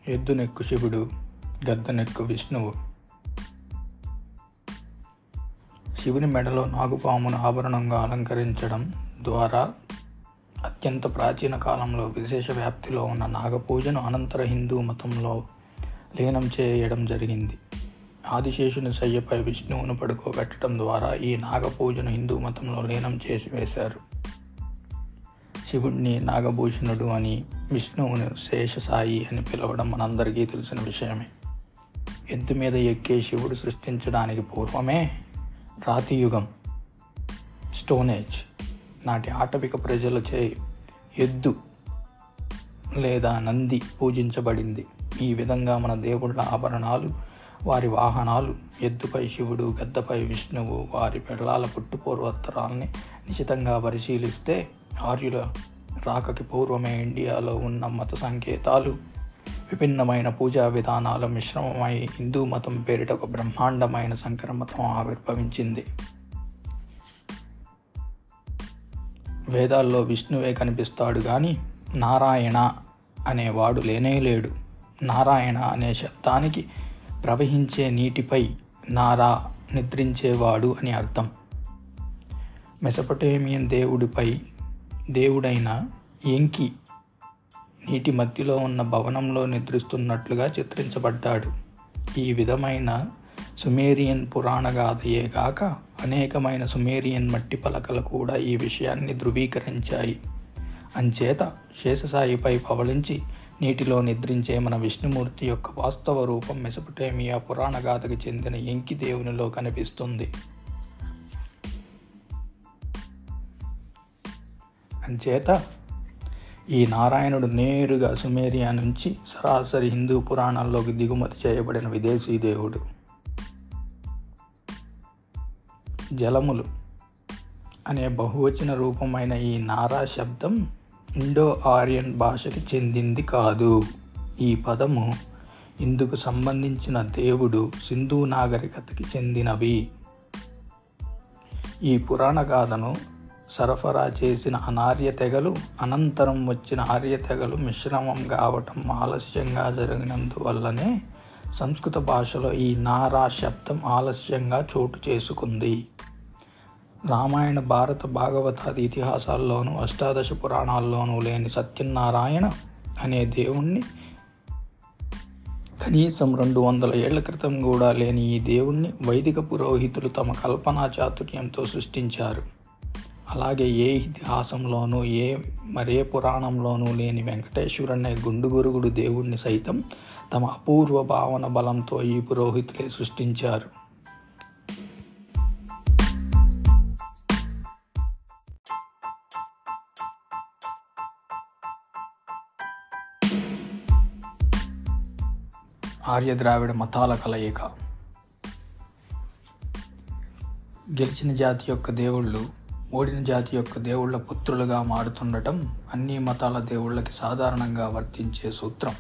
ఎద్దునెక్కు శివుడు, గద్దనెక్కు విష్ణువు. శివుని మెడలో నాగుపామును ఆభరణంగా అలంకరించడం ద్వారా అత్యంత ప్రాచీన కాలంలో విశేష వ్యాప్తిలో ఉన్న నాగపూజను అనంతర హిందూ మతంలో లీనం చేయడం జరిగింది. ఆదిశేషుని శయ్యపై విష్ణువును పడుకోబెట్టడం ద్వారా ఈ నాగపూజను హిందూ మతంలో లీనం చేసి వేశారు. శివుడిని నాగభూషణుడు అని, విష్ణువును శేషసాయి అని పిలవడం మనందరికీ తెలిసిన విషయమే. ఎద్దు మీద ఎక్కే శివుడు సృష్టించడానికి పూర్వమే రాతియుగం స్టోనేజ్ నాటి ఆటవిక ప్రజలచే ఎద్దు లేదా నంది పూజించబడింది. ఈ విధంగా మన దేవుళ్ళ ఆభరణాలు, వారి వాహనాలు, ఎద్దుపై శివుడు, గద్దపై విష్ణువు, వారి పెళ్ళాల పుట్టుపూర్వోత్తరాల్ని నిశితంగా పరిశీలిస్తే ఆర్యుల రాకకి పూర్వమే ఇండియాలో ఉన్న మత సంకేతాలు, విభిన్నమైన పూజా విధానాల మిశ్రమమై హిందూ మతం పేరిట ఒక బ్రహ్మాండమైన సంకర మతం ఆవిర్భవించింది. వేదాల్లో విష్ణువే కనిపిస్తాడు కానీ నారాయణ అనేవాడు లేనేలేడు. నారాయణ అనే శబ్దానికి ప్రవహించే నీటిపై నారా నిద్రించేవాడు అని అర్థం. మెసొపొటేమియన్ దేవుడైన ఎంకి నీటి మధ్యలో ఉన్న భవనంలో నిద్రిస్తున్నట్లుగా చిత్రించబడ్డాడు. ఈ విధమైన సుమేరియన్ పురాణ గాథయే కాక అనేకమైన సుమేరియన్ మట్టి పలకలు కూడా ఈ విషయాన్ని ధృవీకరించాయి. అంచేత శేషసాయిపై పవళించి నీటిలో నిద్రించే మన విష్ణుమూర్తి యొక్క వాస్తవ రూపం మెసొపొటేమియా పురాణ గాథకి చెందిన ఎంకి దేవునిలో కనిపిస్తుంది. అంచేత ఈ నారాయణుడు నేరుగా సుమేరియా నుంచి సరాసరి హిందూ పురాణాల్లోకి దిగుమతి చేయబడిన విదేశీ దేవుడు. జలములు అనే బహువచన రూపమైన ఈ నారా శబ్దం ఇండో ఆర్యన్ భాషకి చెందింది కాదు. ఈ పదము ఇందుకు సంబంధించిన దేవుడు సింధు నాగరికతకి చెందినవి. ఈ పురాణ గాథను సరఫరా చేసిన అనార్య తెగలు, అనంతరం వచ్చిన ఆర్య తెగలు మిశ్రమం కావటం ఆలస్యంగా జరిగినందువల్లనే సంస్కృత భాషలో ఈ నారా శబ్దం ఆలస్యంగా చోటు చేసుకుంది. రామాయణ, భారత, భాగవతాది ఇతిహాసాల్లోనూ అష్టాదశ పురాణాల్లోనూ లేని సత్యనారాయణ అనే దేవుణ్ణి, కనీసం 200 ఏళ్ల క్రితం కూడా లేని ఈ దేవుణ్ణి వైదిక పురోహితులు తమ కల్పనా చాతుర్యంతో సృష్టించారు. అలాగే ఏ ఇతిహాసంలోనూ మరే పురాణంలోనూ లేని వెంకటేశ్వరుడనే గుండుగురుగుడు దేవుణ్ణి సైతం తమ అపూర్వ భావన బలంతో ఈ పురోహితులే సృష్టించారు. ఆర్య ద్రావిడ మతాల కలయిక. గెలిచిన జాతి యొక్క దేవుళ్ళు ఓడిన జాతి యొక్క దేవుళ్ల పుత్రులుగా మారుతుండటం అన్ని మతాల దేవుళ్ళకి సాధారణంగా వర్తించే సూత్రం.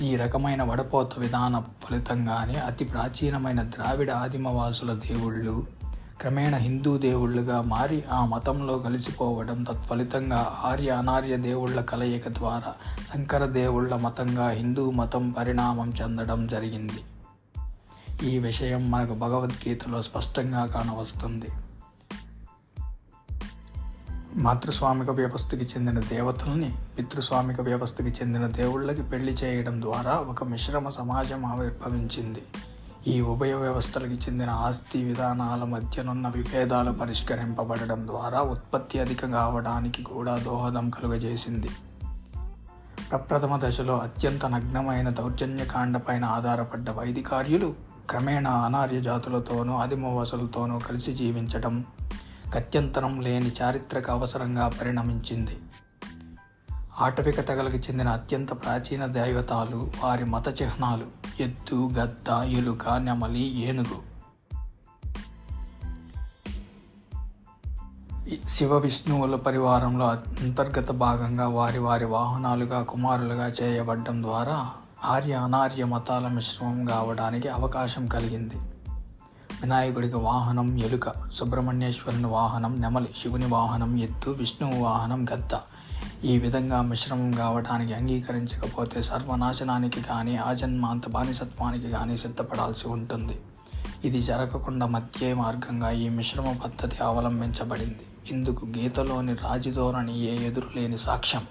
ఈ రకమైన వడపోత విధాన ఫలితంగానే అతి ప్రాచీనమైన ద్రావిడ ఆదిమవాసుల దేవుళ్ళు క్రమేణ హిందూ దేవుళ్ళుగా మారి ఆ మతంలో కలిసిపోవడం, తత్ఫలితంగా ఆర్య అనార్య దేవుళ్ల కలయిక ద్వారా సంకర దేవుళ్ల మతంగా హిందూ మతం పరిణామం చెందడం జరిగింది. ఈ విషయం మనకు భగవద్గీతలో స్పష్టంగా కానవస్తుంది. మాతృస్వామిక వ్యవస్థకి చెందిన దేవతల్ని పితృస్వామిక వ్యవస్థకి చెందిన దేవుళ్ళకి పెళ్లి చేయడం ద్వారా ఒక మిశ్రమ సమాజం ఆవిర్భవించింది. ఈ ఉభయ వ్యవస్థలకి చెందిన ఆస్తి విధానాల మధ్యనున్న విభేదాలు పరిష్కరింపబడడం ద్వారా ఉత్పత్తి అధికం కావడానికి కూడా దోహదం కలుగజేసింది. ప్రప్రథమ దశలో అత్యంత నగ్నమైన దౌర్జన్యకాండపైన ఆధారపడ్డ వైదికార్యులు క్రమేణా అనార్య జాతులతోనూ ఆదిమవాసులతోనూ కలిసి జీవించడం గత్యంతరం లేని చారిత్రక అవసరంగా పరిణమించింది. ఆటవిక తెగలకు చెందిన అత్యంత ప్రాచీన దైవతాలు, వారి మత చిహ్నాలు ఎద్దు, గద్ద, ఎలుక, నెమలి, ఏనుగు. శివ విష్ణువుల పరివారంలో అంతర్గత భాగంగా వారి వాహనాలుగా కుమారులుగా చేయబడ్డం ద్వారా ఆర్య అనార్య మతాల మిశ్రమం కావడానికి అవకాశం కలిగింది. వినాయకుడికి వాహనం ఎలుక, సుబ్రహ్మణ్యేశ్వరుని వాహనం నెమలి, శివుని వాహనం ఎద్దు, విష్ణువు వాహనం గద్ద. ఈ విధంగా మిశ్రమం కావటానికి అంగీకరించకపోతే సర్వనాశనానికి కానీ ఆజన్మాంత బానిసత్వానికి కానీ సిద్ధపడాల్సి ఉంటుంది. ఇది జరగకుండా మధ్య మార్గంగా ఈ మిశ్రమ పద్ధతి అవలంబించబడింది. ఇందుకు గీతలోని రాజధోరణియే ఎదురులేని సాక్ష్యం.